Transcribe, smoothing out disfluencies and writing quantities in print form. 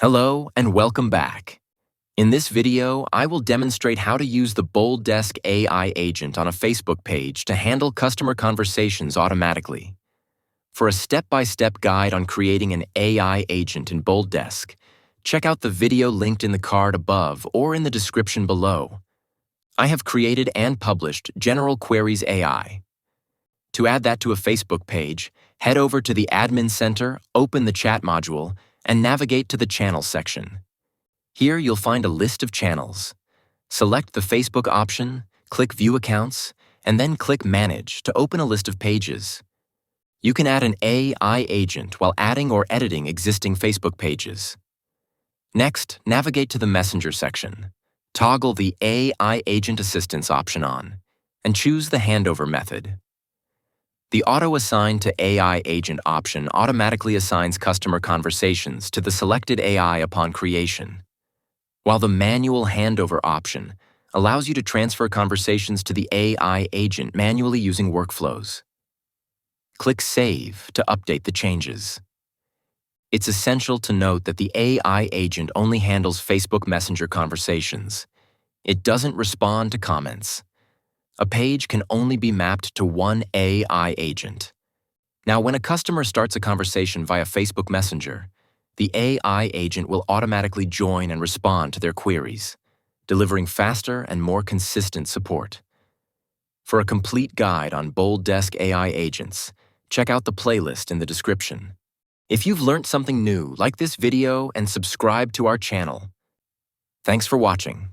Hello and welcome back. In this video, I will demonstrate how to use the BoldDesk AI agent on a Facebook page to handle customer conversations automatically. For a step-by-step guide on creating an AI agent in BoldDesk, check out the video linked in the card above or in the description below. I have created and published General Queries AI. To add that to a Facebook page, head over to the Admin Center, open the chat module, and navigate to the Channels section. Here you'll find a list of channels. Select the Facebook option, click View Accounts, and then click Manage to open a list of pages. You can add an AI agent while adding or editing existing Facebook pages. Next, navigate to the Messenger section. Toggle the AI Agent Assistance option on, and choose the handover method. The Auto-Assign to AI Agent option automatically assigns customer conversations to the selected AI upon creation, while the Manual Handover option allows you to transfer conversations to the AI agent manually using workflows. Click Save to update the changes. It's essential to note that the AI agent only handles Facebook Messenger conversations. It doesn't respond to comments. A page can only be mapped to one AI agent. Now, when a customer starts a conversation via Facebook Messenger, the AI agent will automatically join and respond to their queries, delivering faster and more consistent support. For a complete guide on BoldDesk AI agents, check out the playlist in the description. If you've learned something new, like this video and subscribe to our channel. Thanks for watching.